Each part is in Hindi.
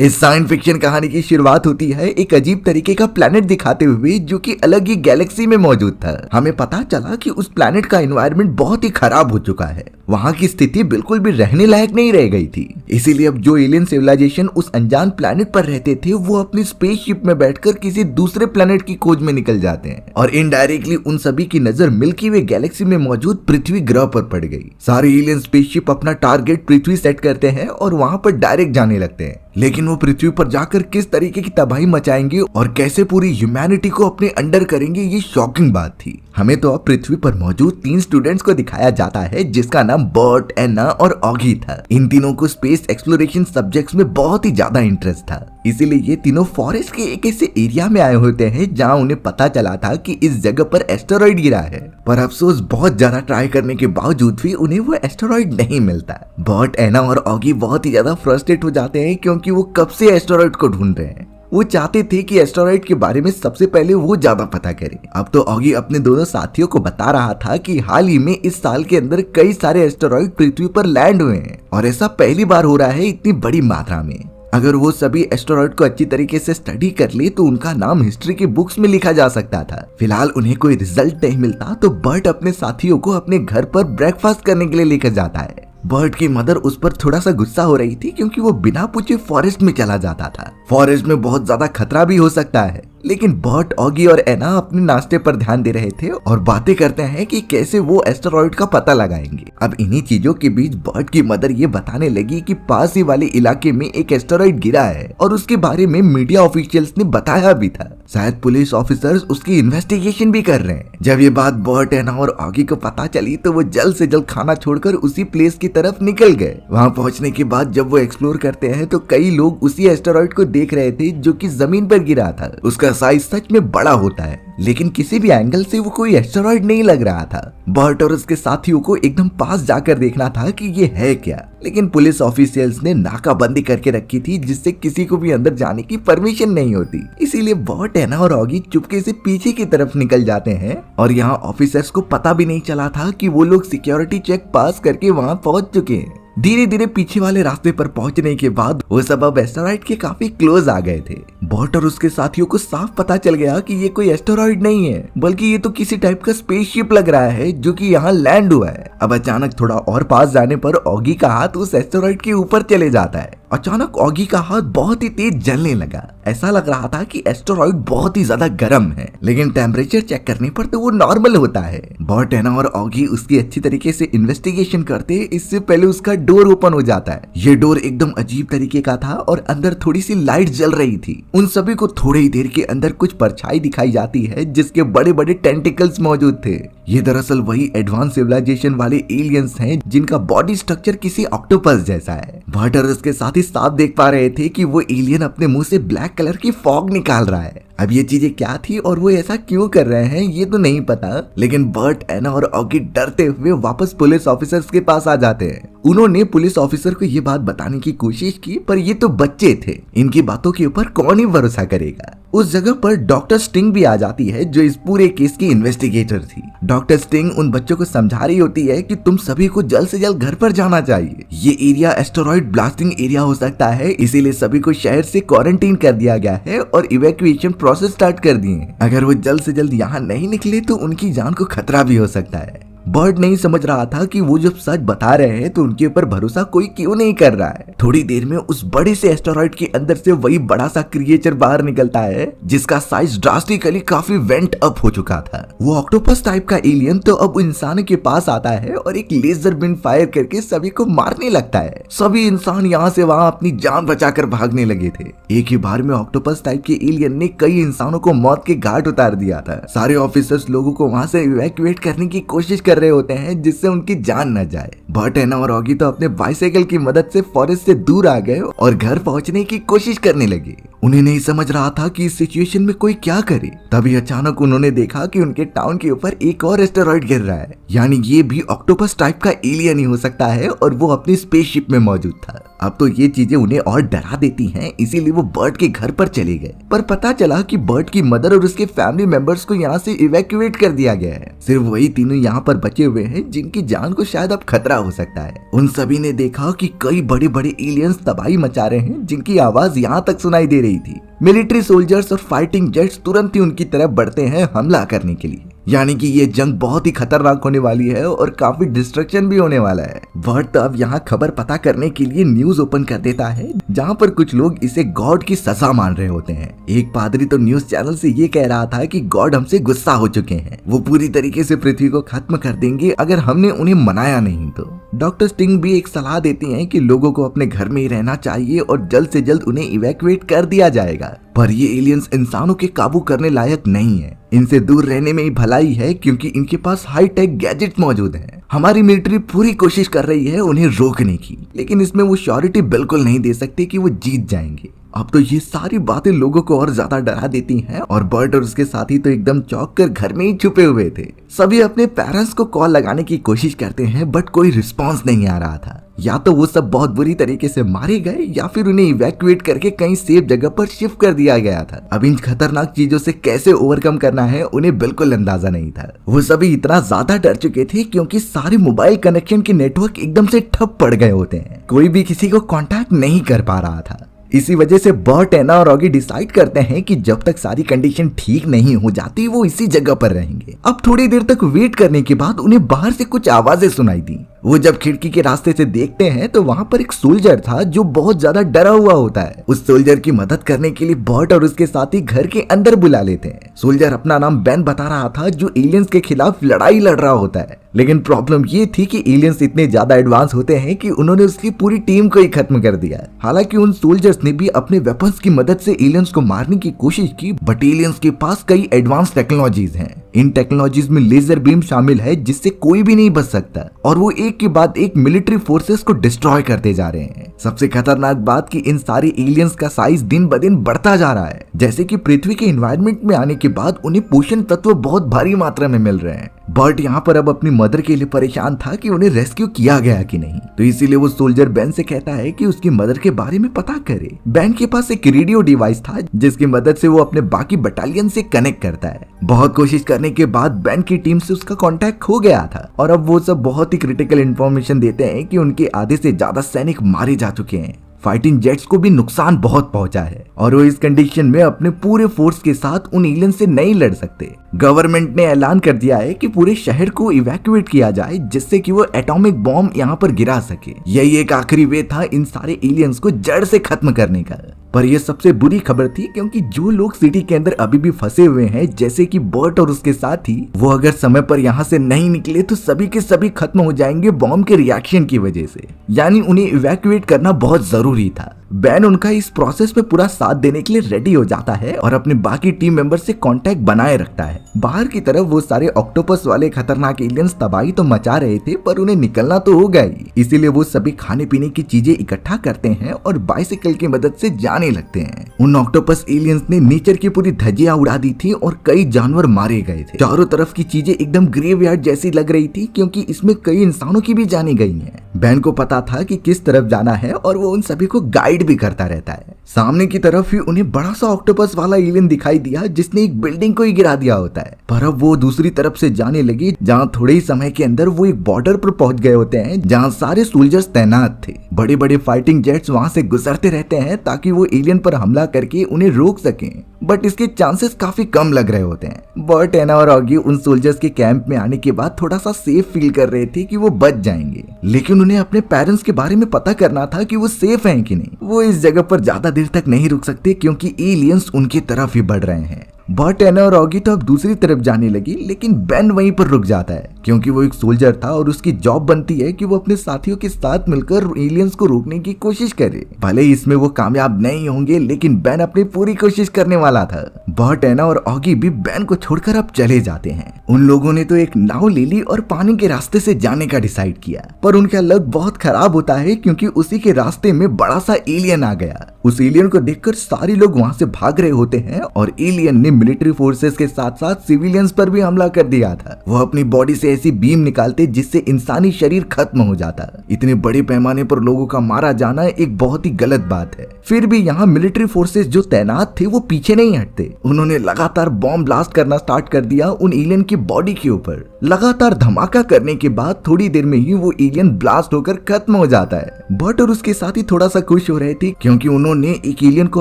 इस साइंस फिक्शन कहानी की शुरुआत होती है एक अजीब तरीके का प्लेनेट दिखाते हुए जो कि अलग ही गैलेक्सी में मौजूद था। हमें पता चला कि उस प्लेनेट का एनवायरनमेंट बहुत ही खराब हो चुका है, वहाँ की स्थिति बिल्कुल भी रहने लायक नहीं रह गई थी। इसीलिए अब जो एलियन सिविलाइजेशन उस अनजान प्लेनेट पर रहते थे वो अपनी स्पेसशिप में बैठकर किसी दूसरे प्लेनेट की खोज में निकल जाते हैं और इनडायरेक्टली उन सभी की नजर मिल्की वे गैलेक्सी में मौजूद पृथ्वी ग्रह पर पड़ गई। सारे एलियन स्पेसशिप अपना टारगेट पृथ्वी सेट करते हैं और वहाँ पर डायरेक्ट जाने लगते हैं, लेकिन वो पृथ्वी पर जाकर किस तरीके की तबाही मचाएंगे और कैसे पूरी ह्यूमैनिटी को अपने अंडर करेंगे ये शॉकिंग बात थी। हमें तो अब पृथ्वी पर मौजूद 3 स्टूडेंट्स को दिखाया जाता है जिसका नाम बर्ट, एना और ऑगी था। इन तीनों को स्पेस एक्सप्लोरेशन सब्जेक्ट्स में बहुत ही ज्यादा इंटरेस्ट था, इसीलिए ये तीनों फॉरेस्ट के एक ऐसे एरिया में आए होते हैं जहाँ उन्हें पता चला था कि इस जगह पर एस्टेरॉइड गिरा है, पर अफसोस बहुत ज्यादा ट्राई करने के बावजूद भी उन्हें वो एस्टेरॉइड नहीं मिलता। बर्ट, एना और ऑगी बहुत ही ज्यादा फ्रस्ट्रेट हो जाते हैं क्योंकि वो कब से एस्टेरॉइड को ढूंढ रहे हैं। वो चाहते थे कि एस्टेरॉइड के बारे में सबसे पहले वो ज्यादा पता करे। अब तो ऑगी अपने दोनों साथियों को बता रहा था कि हाल ही में इस साल के अंदर कई सारे एस्टेरॉइड पृथ्वी पर लैंड हुए हैं और ऐसा पहली बार हो रहा है इतनी बड़ी मात्रा में। अगर वो सभी एस्टेरॉइड को अच्छी तरीके से स्टडी कर ले तो उनका नाम हिस्ट्री की बुक्स में लिखा जा सकता था। फिलहाल उन्हें कोई रिजल्ट नहीं मिलता तो बर्ट अपने साथियों को अपने घर पर ब्रेकफास्ट करने के लिए लेकर जाता है। बर्ट की मदर उस पर थोड़ा सा गुस्सा हो रही थी क्योंकि वो बिना पूछे फॉरेस्ट में चला जाता था। फॉरेस्ट में बहुत ज्यादा खतरा भी हो सकता है, लेकिन बर्ट, ऑगी और एना अपने नाश्ते पर ध्यान दे रहे थे और बातें करते हैं कि कैसे वो एस्टेरॉइड का पता लगाएंगे। अब इन्हीं चीजों के बीच बर्ट की मदर ये बताने लगी कि पास ही वाले इलाके में एक एस्टेरॉइड गिरा है और उसके बारे में मीडिया ऑफिशियल्स ने बताया भी था। शायद पुलिस ऑफिसर्स उसकी इन्वेस्टिगेशन भी कर रहे हैं। जब ये बात बर्ट, एना और ऑगी को पता चली तो वो जल्द से जल्द खाना छोड़कर उसी प्लेस की तरफ निकल गए। वहाँ पहुँचने के बाद जब वो एक्सप्लोर करते हैं तो कई लोग उसी एस्टेरॉइड को देख रहे थे जो कि जमीन पर गिरा था। उसका साइज सच में बड़ा होता है, लेकिन किसी भी एंगल से वो कोई एस्टेरॉइड नहीं लग रहा था। बर्ट और उसके साथियों को एकदम पास जाकर देखना था कि ये है क्या, लेकिन पुलिस ऑफिशियल्स ने नाकाबंदी करके रखी थी जिससे किसी को भी अंदर जाने की परमिशन नहीं होती। इसीलिए बर्ट, एना और ऑगी चुपके से पीछे की तरफ निकल जाते हैं और यहाँ ऑफिसर्स को पता भी नहीं चला था कि वो लोग सिक्योरिटी चेक पास करके वहाँ पहुंच चुके हैं। धीरे धीरे पीछे वाले रास्ते पर पहुंचने के बाद वो सब अब एस्टेरॉइड के काफी क्लोज आ गए थे। बर्ट और उसके साथियों को साफ पता चल गया कि ये कोई एस्टेरॉइड नहीं है, बल्कि ये तो किसी टाइप का स्पेसशिप लग रहा है जो कि यहाँ लैंड हुआ है। अब अचानक थोड़ा और पास जाने पर ऑगी का हाथ उस एस्टेरॉइड के ऊपर चले जाता है। अचानक ऑगी का हाथ बहुत ही तेज जलने लगा। ऐसा लग रहा था कि एस्टेरॉइड बहुत ही ज्यादा गर्म है, लेकिन टेम्परेचर चेक करने पर तो वो नॉर्मल होता है। बर्ट, एना और ऑगी उसकी अच्छी तरीके से इन्वेस्टिगेशन करते इससे पहले उसका डोर ओपन हो जाता है। ये डोर एकदम अजीब तरीके का था और अंदर थोड़ी सी लाइट जल रही थी। उन सभी को थोड़ी ही देर के अंदर कुछ परछाई दिखाई जाती है जिसके बड़े बड़े टेंटिकल्स मौजूद थे। ये दरअसल वही एडवांस सिविलाइजेशन वाले एलियंस हैं जिनका बॉडी स्ट्रक्चर किसी ऑक्टोपस जैसा है। बर्ट और उसके साथी साफ देख पा रहे थे कि वो एलियन अपने मुंह से ब्लैक कलर की फॉग निकाल रहा है। अब ये चीजें क्या थी और वो ऐसा क्यों कर रहे हैं ये तो नहीं पता, लेकिन बर्ट, एना और ऑगी डरते हुए वापस पुलिस ऑफिसर्स के पास आ जाते हैं। उन्होंने पुलिस ऑफिसर को ये बात बताने की कोशिश की, पर ये तो बच्चे थे, इनकी बातों के ऊपर कौन ही भरोसा करेगा। उस जगह पर डॉक्टर स्टिंग भी आ जाती है जो इस पूरे केस की इन्वेस्टिगेटर थी। डॉक्टर स्टिंग उन बच्चों को समझा रही होती है कि तुम सभी को जल्द से जल्द घर पर जाना चाहिए। ये एरिया एस्टेरॉइड ब्लास्टिंग एरिया हो सकता है, इसीलिए सभी को शहर से क्वारंटीन कर दिया गया है और इवैक्यूएशन प्रोसेस स्टार्ट कर दिए। अगर वो जल्द से जल्द यहाँ नहीं निकले तो उनकी जान को खतरा भी हो सकता है। बर्ट नहीं समझ रहा था कि वो जब सच बता रहे हैं तो उनके ऊपर भरोसा कोई क्यों नहीं कर रहा है। थोड़ी देर में उस बड़े से एस्टेरॉइड के अंदर से वही बड़ा सा क्रिएचर बाहर निकलता है जिसका साइज ड्रास्टिकली काफी वेंट अप हो चुका था। वो ऑक्टोपस टाइप का एलियन तो अब इंसान के पास आता है और एक लेजर बीम फायर करके सभी को मारने लगता है। सभी इंसान यहाँ से वहाँ अपनी जान बचाकर भागने लगे थे। एक ही बार में ऑक्टोपस टाइप के एलियन ने कई इंसानों को मौत के घाट उतार दिया था। सारे ऑफिसर्स लोगों को वहाँ से इवैक्यूएट करने की कोशिश कर रहे होते हैं जिससे उनकी जान न जाए। बर्ट, एना और ऑगी तो अपने बाइसाइकिल की मदद से फॉरेस्ट से दूर आ गए और घर पहुंचने की कोशिश करने लगे। उन्हें नहीं समझ रहा था कि इस सिचुएशन में कोई क्या करे। तभी अचानक उन्होंने देखा कि उनके टाउन के ऊपर एक और एस्टेरॉइड गिर रहा है, यानी ये भी ऑक्टोपस टाइप का एलियन ही हो सकता है और वो अपनी स्पेसशिप में मौजूद था। अब तो ये चीजें उन्हें और डरा देती हैं, इसीलिए वो बर्ट के घर पर चले गए। पर पता चला कि बर्ट की मदर और उसके फैमिली मेंबर्स को यहाँ से इवैक्यूएट कर दिया गया है। सिर्फ वही तीनों यहाँ पर बचे हुए हैं जिनकी जान को शायद अब खतरा हो सकता है। उन सभी ने देखा कि कई बड़े बड़े एलियंस तबाही मचा रहे हैं जिनकी आवाज यहाँ तक सुनाई दे रही थी। मिलिट्री सोल्जर्स और फाइटिंग जेट्स तुरंत ही उनकी तरफ बढ़ते हैं हमला करने के लिए, यानी कि ये जंग बहुत ही खतरनाक होने वाली है और काफी डिस्ट्रक्शन भी होने वाला है। बर्ट अब यहाँ खबर पता करने के लिए न्यूज ओपन कर देता है, जहाँ पर कुछ लोग इसे गॉड की सजा मान रहे होते हैं। एक पादरी तो न्यूज चैनल से ये कह रहा था कि गॉड हमसे गुस्सा हो चुके हैं, वो पूरी तरीके से पृथ्वी को खत्म कर देंगे अगर हमने उन्हें मनाया नहीं तो। डॉक्टर स्टिंग भी एक सलाह देती हैं कि लोगों को अपने घर में ही रहना चाहिए और जल्द से जल्द उन्हें इवैक्यूएट कर दिया जाएगा। पर ये एलियंस इंसानों के काबू करने लायक नहीं है, इनसे दूर रहने में ही भलाई है क्योंकि इनके पास हाई टेक गैजेट मौजूद हैं। हमारी मिलिट्री पूरी कोशिश कर रही है उन्हें रोकने की, लेकिन इसमें वो श्योरिटी बिल्कुल नहीं दे सकती कि वो जीत जाएंगे। अब तो ये सारी बातें लोगों को और ज्यादा डरा देती हैं और बर्ट और उसके साथी तो एकदम चौंक कर घर में ही छुपे हुए थे। सभी अपने पेरेंट्स को कॉल लगाने की कोशिश करते हैं बट कोई रिस्पांस नहीं आ रहा था। या तो वो सब बहुत बुरी तरीके से मारे गए या फिर उन्हें इवैक्यूएट करके कहीं सेफ जगह पर शिफ्ट कर दिया गया था। अब इन खतरनाक चीजों से कैसे ओवरकम करना है उन्हें बिल्कुल अंदाजा नहीं था। वो सभी इतना ज्यादा डर चुके थे क्योंकि सारे मोबाइल कनेक्शन के नेटवर्क एकदम से ठप पड़ गए होते हैं, कोई भी किसी को कांटेक्ट नहीं कर पा रहा था। इसी वजह से बर्ट, एना और ऑगी डिसाइड करते हैं कि जब तक सारी कंडीशन ठीक नहीं हो जाती वो इसी जगह पर रहेंगे। अब थोड़ी देर तक वेट करने के बाद उन्हें बाहर से कुछ आवाजें सुनाई दी। वो जब खिड़की के रास्ते से देखते हैं तो वहाँ पर एक सोल्जर था जो बहुत ज्यादा डरा हुआ होता है। उस सोल्जर की मदद करने के लिए बर्ट और उसके साथी घर के अंदर बुला लेते हैं। सोल्जर अपना नाम बेन बता रहा था जो एलियंस के खिलाफ लड़ाई लड़ रहा होता है, लेकिन प्रॉब्लम ये थी कि एलियंस इतने ज्यादा एडवांस होते हैं कि उन्होंने उसकी पूरी टीम को ही खत्म कर दिया। हालांकि उन सोल्जर्स ने भी अपने वेपन्स की मदद से एलियंस को मारने की कोशिश की, बट एलियंस के पास कई एडवांस टेक्नोलॉजीज हैं। इन टेक्नोलॉजीज में लेजर बीम शामिल है जिससे कोई भी नहीं बच सकता और वो एक के बाद एक मिलिट्री फोर्सेस को डिस्ट्रॉय करते जा रहे हैं। सबसे खतरनाक बात कि इन सारे एलियंस का साइज दिन ब दिन बढ़ता जा रहा है, जैसे कि पृथ्वी के एनवायरनमेंट में आने के बाद उन्हें पोषण तत्व बहुत भारी मात्रा में मिल रहे हैं। बर्ट यहाँ पर अब अपनी मदर के लिए परेशान था कि उन्हें रेस्क्यू किया गया कि नहीं, तो इसीलिए वो सोल्जर बेन से कहता है कि उसकी मदर के बारे में पता करे। बेन के पास एक रेडियो डिवाइस था जिसकी मदद से वो अपने बाकी बटालियन से कनेक्ट करता है। बहुत कोशिश करने के बाद बेन की टीम से उसका कांटेक्ट हो गया था और अब वो सब बहुत ही क्रिटिकल इंफॉर्मेशन देते हैं कि उनके आधे से ज्यादा सैनिक मारे जा चुके हैं। फाइटिंग जेट्स को भी नुकसान बहुत पहुंचा है और वो इस कंडीशन में अपने पूरे फोर्स के साथ उन एलियन से नहीं लड़ सकते। गवर्नमेंट ने ऐलान कर दिया है कि पूरे शहर को इवैक्यूएट किया जाए जिससे कि वो एटॉमिक बॉम्ब यहाँ पर गिरा सके। यही एक आखिरी वे था इन सारे एलियंस को जड़ से खत्म करने का। पर यह सबसे बुरी खबर थी क्योंकि जो लोग सिटी के अंदर अभी भी फंसे हुए हैं, जैसे कि बर्ट और उसके साथी, वो अगर समय पर यहाँ से नहीं निकले तो सभी के सभी खत्म हो जाएंगे बॉम्ब के रिएक्शन की वजह से। यानी उन्हें इवैक्यूएट करना बहुत जरूरी था। बेन उनका इस प्रोसेस में पूरा साथ देने के लिए रेडी हो जाता है और अपने बाकी टीम मेंबर से कांटेक्ट बनाए रखता है। बाहर की तरफ वो सारे ऑक्टोपस वाले खतरनाक एलियंस तबाही तो मचा रहे थे पर उन्हें निकलना तो होगा ही, इसीलिए वो सभी खाने पीने की चीजें इकट्ठा करते हैं और बाइसिकल की मदद से जाने लगते हैं। उन ऑक्टोपस एलियंस ने नेचर की पूरी धज्जियां उड़ा दी थी और कई जानवर मारे गए थे। चारों तरफ की चीजें एकदम ग्रेवयार्ड जैसी लग रही थी क्योंकि इसमें कई इंसानों की भी जाने गई हैं। बेन को पता था कि किस तरफ जाना है और वो उन सभी को गाइड भी करता रहता है। सामने की तरफ ही उन्हें बड़ा सा ऑक्टोपस वाला एलियन दिखाई दिया जिसने एक बिल्डिंग को ही गिरा दिया होता है। पर अब वो दूसरी तरफ से जाने लगी जहाँ थोड़े ही समय के अंदर वो एक बॉर्डर पर पहुंच गए होते हैं जहाँ सारे सोल्जर्स तैनात थे। बड़े बड़े फाइटिंग जेट्स वहां से गुजरते रहते हैं ताकि वो एलियन पर हमला करके उन्हें रोक सकें, बट इसके चांसेस काफी कम लग रहे होते हैं। बर्ट, एना और ऑगी उन सोल्जर्स के कैंप में आने के बाद थोड़ा सा सेफ फील कर रहे थे कि वो बच जाएंगे, लेकिन उन्हें अपने पेरेंट्स के बारे में पता करना था कि वो सेफ हैं कि नहीं। वो इस जगह पर ज्यादा देर तक नहीं रुक सकते क्योंकि एलियंस उनकी तरफ ही बढ़ रहे हैं। बर्ट, एना और ऑगी तो अब दूसरी तरफ जाने लगी, लेकिन बेन वहीं पर रुक जाता है क्योंकि वो एक सोल्जर था और उसकी जॉब बनती है कि वो अपने साथियों के साथ मिलकर एलियंस को रोकने की कोशिश करे। भले ही इसमें वो कामयाब नहीं होंगे, लेकिन बेन अपनी पूरी कोशिश करने वाला था। बर्ट, एना और ऑगी भी बेन को छोड़कर अब चले जाते हैं। उन लोगों ने तो एक नाव ले ली और पानी के रास्ते से जाने का डिसाइड किया, पर उनका लक बहुत खराब होता है क्योंकि उसी के रास्ते में बड़ा सा एलियन आ गया। उस एलियन को देखकर सारे लोग वहां से भाग रहे होते हैं और एलियन ने मिलिट्री फोर्सेस के साथ साथ सिविलियंस पर भी हमला कर दिया था। वो अपनी बॉडी से ऐसी बीम निकालते जिससे इंसानी शरीर खत्म हो जाता। इतने बड़े पैमाने पर लोगों का मारा जाना एक बहुत ही गलत बात है। फिर भी यहाँ मिलिट्री फोर्सेस जो तैनात थे वो पीछे नहीं हटते। उन्होंने लगातार बॉम्ब ब्लास्ट करना स्टार्ट कर दिया उन एलियन की बॉडी के ऊपर। लगातार धमाका करने के बाद थोड़ी देर में ही वो एलियन ब्लास्ट होकर खत्म हो जाता है। बर्ट और उसके साथी थोड़ा सा खुश हो रहे थे क्योंकि उन्होंने एक एलियन को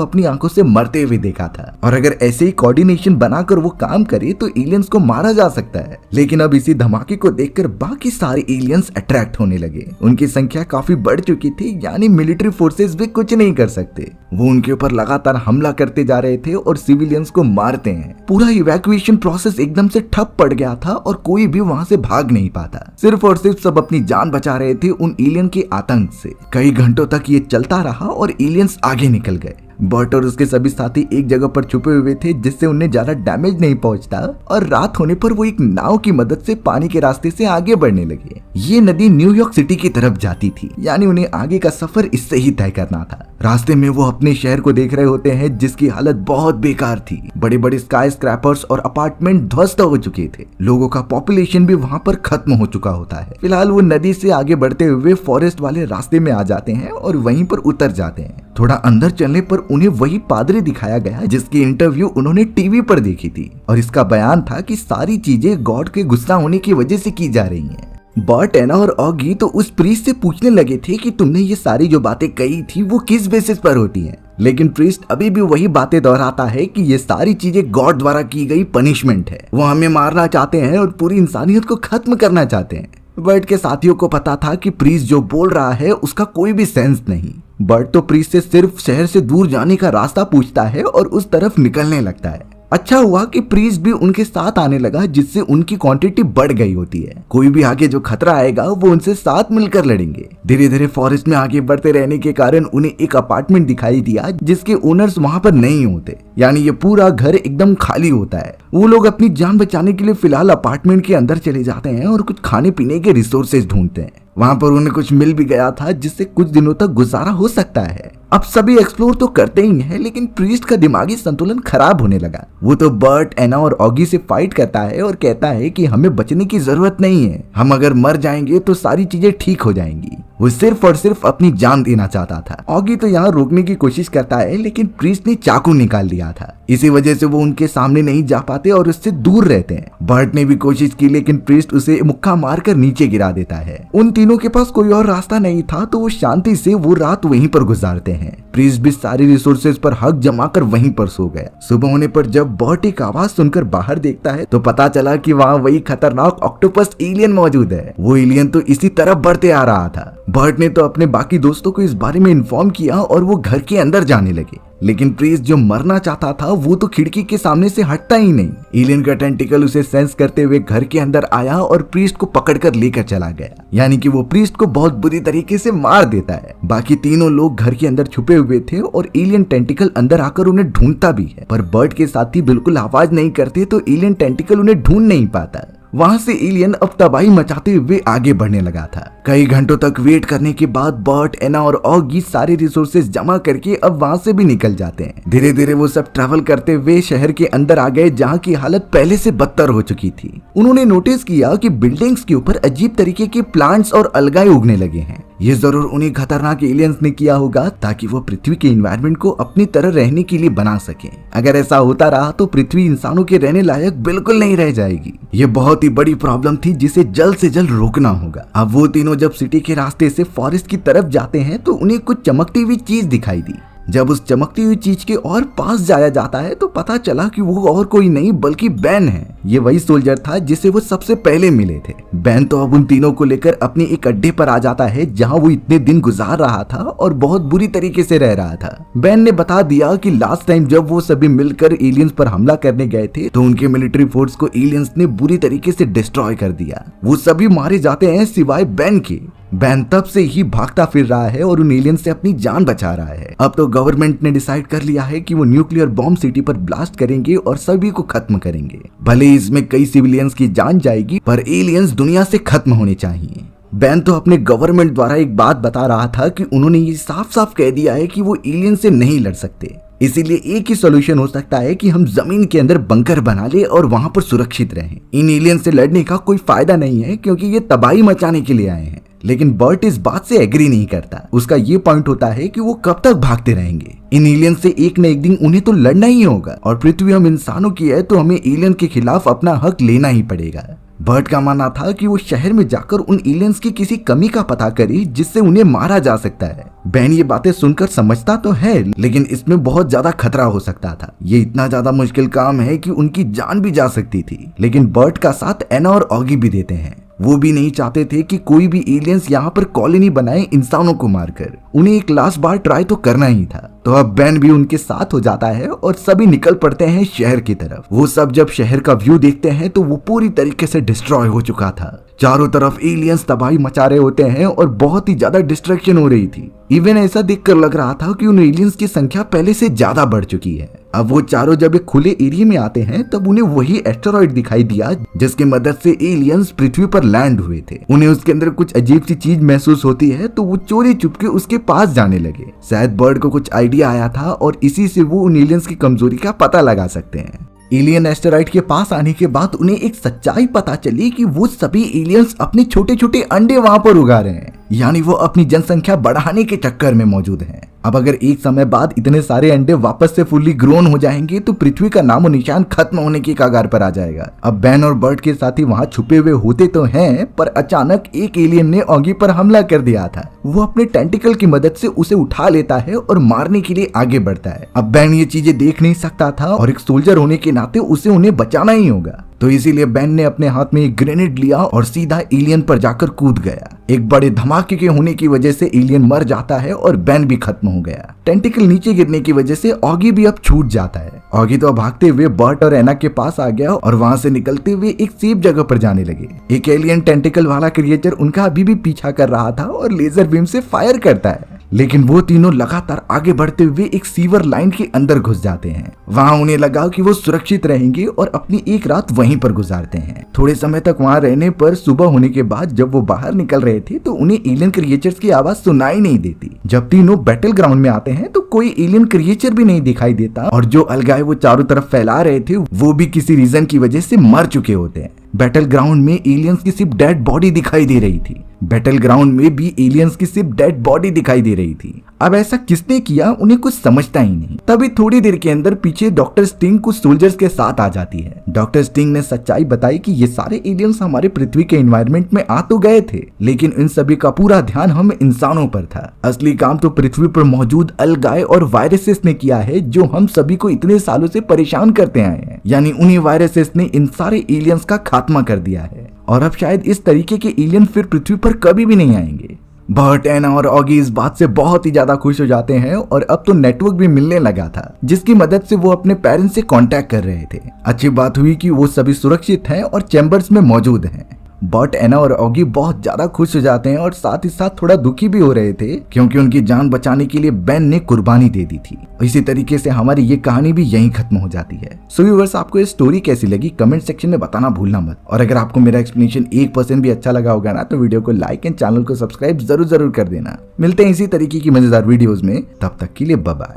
अपनी आंखों से मरते हुए देखा था और अगर ऐसे ही कोऑर्डिनेशन बनाकर वो काम करे तो एलियंस को मारा जा सकता है। लेकिन अब इसी धमाके को देखकर बाकी सारे एलियंस अट्रैक्ट होने लगे। उनकी संख्या काफी बढ़ चुकी थी, यानी मिलिट्री फोर्सेस भी कुछ नहीं कर सकते। वो उनके ऊपर लगातार हमला करते जा रहे थे और सिविलियंस को मारते हैं। पूरा इवैक्यूएशन प्रोसेस एकदम से ठप पड़ गया था और कोई भी वहां से भाग नहीं पाता। सिर्फ और सिर्फ सब अपनी जान बचा रहे थे उन एलियन के आतंक से। कई घंटों तक ये चलता रहा और एलियंस आगे निकल गए। बर्ट और उसके सभी साथी एक जगह पर छुपे हुए थे जिससे उन्हें ज्यादा डैमेज नहीं पहुंचता और रात होने पर वो एक नाव की मदद से पानी के रास्ते से आगे बढ़ने लगे। ये नदी न्यूयॉर्क सिटी की तरफ जाती थी, यानी उन्हें आगे का सफर इससे ही तय करना था। रास्ते में वो अपने शहर को देख रहे होते हैं जिसकी हालत बहुत बेकार थी। बड़े बड़े स्काई स्क्रैपर्स और अपार्टमेंट ध्वस्त हो चुके थे। लोगों का पॉपुलेशन भी वहाँ पर खत्म हो चुका होता है। फिलहाल वो नदी से आगे बढ़ते हुए फॉरेस्ट वाले रास्ते में आ जाते हैं और वहीं पर उतर जाते हैं। थोड़ा अंदर चलने पर उन्हें वही पादरी दिखाया गया जिसकी इंटरव्यू उन्होंने टीवी पर देखी थी और इसका बयान था कि सारी चीजें गॉड के गुस्सा होने की वजह से की जा रही हैं। बर्ट, एना और ऑगी तो उस प्रीस्ट से पूछने लगे थे कि तुमने ये सारी जो बातें कही थी वो किस बेसिस पर होती हैं। लेकिन प्रीस्ट अभी भी वही बातें दोहराता है कि ये सारी चीजें गॉड द्वारा की गई पनिशमेंट है। वो हमें मारना चाहते हैं और पूरी इंसानियत को खत्म करना चाहते हैं। बर्ट के साथियों को पता था कि प्रीस्ट जो बोल रहा है उसका कोई भी सेंस नहीं। बर्ट तो प्रीस्ट से सिर्फ शहर से दूर जाने का रास्ता पूछता है और उस तरफ निकलने लगता है। अच्छा हुआ कि प्रीस्ट भी उनके साथ आने लगा जिससे उनकी क्वांटिटी बढ़ गई होती है। कोई भी आगे जो खतरा आएगा वो उनसे साथ मिलकर लड़ेंगे। धीरे धीरे फॉरेस्ट में आगे बढ़ते रहने के कारण उन्हें एक अपार्टमेंट दिखाई दिया जिसके ओनर्स वहाँ पर नहीं होते, यानी ये पूरा घर एकदम खाली होता है। वो लोग अपनी जान बचाने के लिए फिलहाल अपार्टमेंट के अंदर चले जाते हैं और कुछ खाने पीने के रिसोर्सेज ढूंढते हैं। वहाँ पर उन्हें कुछ मिल भी गया था जिससे कुछ दिनों तक गुजारा हो सकता है। अब सभी एक्सप्लोर तो करते ही हैं, लेकिन प्रीस्ट का दिमागी संतुलन खराब होने लगा। वो तो बर्ट, एना और ऑगी से फाइट करता है और कहता है कि हमें बचने की जरूरत नहीं है, हम अगर मर जाएंगे तो सारी चीजें ठीक हो जाएंगी। वो सिर्फ और सिर्फ अपनी जान देना चाहता था। ऑगी तो यहाँ रोकने की कोशिश करता है लेकिन प्रीस्ट ने चाकू निकाल लिया था। इसी वजह से वो उनके सामने नहीं जा पाते और उससे दूर रहते हैं। बर्ट ने भी कोशिश की लेकिन प्रीस्ट उसे मुक्का मारकर नीचे गिरा देता है। उन तीनों के पास कोई और रास्ता नहीं था तो वो शांति से वो रात वहीं पर गुजारते हैं। प्रीस्ट भी सारी रिसोर्सेज पर हक जमा कर वहीं पर सो गया। सुबह होने पर जब बर्ट एक आवाज सुनकर बाहर देखता है तो पता चला कि वहाँ वही खतरनाक ऑक्टोपस एलियन मौजूद है। वो एलियन तो इसी तरफ बढ़ते आ रहा था। बर्ट ने तो अपने बाकी दोस्तों को इस बारे में इन्फॉर्म किया और वो घर के अंदर जाने लगे। लेकिन प्रीस्ट जो मरना चाहता था वो तो खिड़की के सामने से हटता ही नहीं। एलियन का टेंटिकल उसे सेंस करते हुए घर के अंदर आया और प्रीस्ट को पकड़कर लेकर चला गया, यानी कि वो प्रीस्ट को बहुत बुरी तरीके से मार देता है। बाकी तीनों लोग घर के अंदर छुपे हुए थे और एलियन टेंटिकल अंदर आकर उन्हें ढूंढता भी है, पर बर्ट के साथी बिल्कुल आवाज नहीं करते तो एलियन टेंटिकल उन्हें ढूंढ नहीं पाता। वहाँ से एलियन अब तबाही मचाते हुए आगे बढ़ने लगा था। कई घंटों तक वेट करने के बाद बर्ट, एना और ऑगी सारे रिसोर्सेज जमा करके अब वहाँ से भी निकल जाते हैं। धीरे धीरे वो सब ट्रैवल करते हुए शहर के अंदर आ गए जहाँ की हालत पहले से बदतर हो चुकी थी। उन्होंने नोटिस किया कि बिल्डिंग्स के ऊपर अजीब तरीके के प्लांट्स और अलगाए उगने लगे हैं। ये जरूर उन्हीं खतरनाक एलियंस ने किया होगा ताकि वो पृथ्वी के एनवायरनमेंट को अपनी तरह रहने के लिए बना सके। अगर ऐसा होता रहा तो पृथ्वी इंसानों के रहने लायक बिल्कुल नहीं रह जाएगी। ये बहुत ही बड़ी प्रॉब्लम थी जिसे जल्द से जल्द रोकना होगा। अब वो तीनों जब सिटी के रास्ते से फॉरेस्ट की तरफ जाते हैं तो उन्हें कुछ चमकती हुई चीज दिखाई दी। जब उस चमकती हुई चीज के और पास जाया जाता है तो पता चला कि वो और कोई नहीं बल्कि बैन है। ये वही सोल्जर था जिसे वो सबसे पहले मिले थे। बैन तो अब उन तीनों को लेकर अपने एक अड्डे पर आ जाता है जहां वो इतने दिन गुजार रहा था और बहुत बुरी तरीके से रह रहा था। बैन ने बता दिया कि लास्ट टाइम जब वो सभी मिलकर एलियंस पर हमला करने गए थे तो उनके मिलिट्री फोर्स को एलियंस ने बुरी तरीके से डिस्ट्रॉय कर दिया। वो सभी मारे जाते हैं सिवाय बैन के। बैन तब से ही भागता फिर रहा है और उन एलियन से अपनी जान बचा रहा है। अब तो गवर्नमेंट ने डिसाइड कर लिया है कि वो न्यूक्लियर बॉम्ब सिटी पर ब्लास्ट करेंगे और सभी को खत्म करेंगे। भले इसमें कई सिविलियंस की जान जाएगी पर एलियंस दुनिया से खत्म होने चाहिए। बैन तो अपने गवर्नमेंट द्वारा एक बात बता रहा था कि उन्होंने ये साफ साफ कह दिया है कि वो एलियन से नहीं लड़ सकते, इसीलिए एक ही सॉल्यूशन हो सकता है कि हम जमीन के अंदर बंकर बना ले और वहां पर सुरक्षित रहें। इन एलियन से लड़ने का कोई फायदा नहीं है क्योंकि ये तबाही मचाने के लिए आए हैं। लेकिन बर्ट इस बात से एग्री नहीं करता। उसका ये पॉइंट होता है कि वो कब तक भागते रहेंगे। इन एलियन से एक न एक दिन उन्हें तो लड़ना ही होगा और पृथ्वी हम इंसानों की है तो हमें एलियन के खिलाफ अपना हक लेना ही पड़ेगा। बर्ट का मानना था कि वो शहर में जाकर उन एलियंस की किसी कमी का पता करे जिससे उन्हें मारा जा सकता है। बैन ये बातें सुनकर समझता तो है लेकिन इसमें बहुत ज्यादा खतरा हो सकता था। ये इतना ज्यादा मुश्किल काम है कि उनकी जान भी जा सकती थी। लेकिन बर्ट का साथ एना और ऑगी भी देते हैं। वो भी नहीं चाहते थे कि कोई भी एलियंस यहाँ पर कॉलोनी बनाए इंसानों को मारकर। उन्हें एक लास्ट बार ट्राई तो करना ही था। तो अब बैन भी उनके साथ हो जाता है और सभी निकल पड़ते हैं शहर की तरफ। वो सब जब शहर का व्यू देखते हैं तो वो पूरी तरीके से डिस्ट्रॉय हो चुका था। चारों तरफ एलियंस तबाही मचा रहे होते हैं और बहुत ही ज्यादा डिस्ट्रैक्शन हो रही थी। इवन ऐसा देखकर लग रहा था कि उन एलियंस की संख्या पहले से ज्यादा बढ़ चुकी है। अब वो चारों जब एक खुले एरिया में आते हैं तब उन्हें वही एस्टेरॉइड दिखाई दिया जिसकी मदद से एलियंस पृथ्वी पर लैंड हुए थे। उन्हें उसके अंदर कुछ अजीब सी चीज महसूस होती है तो वो चोरी चुपके उसके पास जाने लगे। शायद बर्ड को कुछ आइडिया आया था और इसी से वो उन एलियंस की कमजोरी का पता लगा सकते हैं। एलियन एस्टेरॉइड के पास आने के बाद उन्हें एक सच्चाई पता चली कि वो सभी एलियंस अपने छोटे छोटे अंडे वहां पर उगा रहे हैं, यानी वो अपनी जनसंख्या बढ़ाने के चक्कर में मौजूद हैं। अब अगर एक समय बाद इतने सारे अंडे वापस से फुल्ली ग्रोन हो जाएंगे तो पृथ्वी का नामो निशान खत्म होने की कगार पर आ जाएगा। अब बैन और बर्ट के साथी वहां छुपे हुए होते तो हैं पर अचानक एक एलियन ने ऑगी पर हमला कर दिया था। वो अपने टेंटिकल की मदद से उसे उठा लेता है और मारने के लिए आगे बढ़ता है। अब बैन ये चीजें देख नहीं सकता था और एक सोल्जर होने के नाते उसे उन्हें बचाना ही होगा। तो इसीलिए बैन ने अपने हाथ में एक ग्रेनेड लिया और सीधा एलियन पर जाकर कूद गया। एक बड़े धमाके के होने की वजह से एलियन मर जाता है और बैन भी खत्म हो गया। टेंटिकल नीचे गिरने की वजह से ऑगी भी अब छूट जाता है। ऑगी तो भागते हुए बर्ट और एना के पास आ गया और वहां से निकलते हुए एक सेफ जगह पर जाने लगे। एक एलियन टेंटिकल वाला क्रिएचर उनका अभी भी पीछा कर रहा था और लेजर बीम से फायर करता है, लेकिन वो तीनों लगातार आगे बढ़ते हुए एक सीवर लाइन के अंदर घुस जाते हैं। वहां उन्हें लगा कि वो सुरक्षित रहेंगे और अपनी एक रात वहीं पर गुजारते हैं। थोड़े समय तक वहां रहने पर सुबह होने के बाद जब वो बाहर निकल रहे थे तो उन्हें एलियन क्रिएचर्स की आवाज सुनाई नहीं देती। जब तीनों बैटल ग्राउंड में आते हैं तो कोई एलियन क्रिएचर भी नहीं दिखाई देता और जो अलगाए वो चारों तरफ फैला रहे थे वो भी किसी रीजन की वजह से मर चुके होते हैं। बैटल ग्राउंड में एलियंस की सिर्फ डेड बॉडी दिखाई दे रही थी। बैटल ग्राउंड में भी एलियंस की सिर्फ डेड बॉडी दिखाई दे रही थी। अब ऐसा किसने किया उन्हें कुछ समझता ही नहीं। तभी थोड़ी देर के अंदर पीछे डॉक्टर स्टिंग कुछ सोल्जर्स के साथ आ जाती है। डॉक्टर स्टिंग ने सच्चाई बताई कि ये सारे एलियंस हमारे पृथ्वी के एनवायरनमेंट में आ तो गए थे लेकिन इन सभी का पूरा ध्यान हम इंसानों पर था। असली काम तो पृथ्वी पर मौजूद अलगाए और वायरसेस ने किया है जो हम सभी को इतने सालों से परेशान करते आए हैं। यानी उन्हीं वायरसेस ने इन सारे एलियंस का खात्मा कर दिया है और अब शायद इस तरीके के एलियन फिर पृथ्वी पर कभी भी नहीं आएंगे। बर्ट, एना और ऑगी इस बात से बहुत ही ज्यादा खुश हो जाते हैं और अब तो नेटवर्क भी मिलने लगा था जिसकी मदद से वो अपने पेरेंट्स से कांटेक्ट कर रहे थे। अच्छी बात हुई कि वो सभी सुरक्षित हैं और चैम्बर्स में मौजूद हैं। बर्ट, एना और ऑगी बहुत ज्यादा खुश हो जाते हैं और साथ ही साथ थोड़ा दुखी भी हो रहे थे क्योंकि उनकी जान बचाने के लिए बैन ने कुर्बानी दे दी थी। इसी तरीके से हमारी ये कहानी भी यहीं खत्म हो जाती है। सो व्यूअर्स, आपको ये स्टोरी कैसी लगी कमेंट सेक्शन में बताना भूलना मत। और अगर आपको मेरा एक्सप्लेनेशन 1% भी अच्छा लगा होगा ना तो वीडियो को लाइक एंड चैनल को सब्सक्राइब जरूर कर देना। मिलते हैं इसी तरीके की मजेदार वीडियोस में, तब तक के लिए बाय बाय।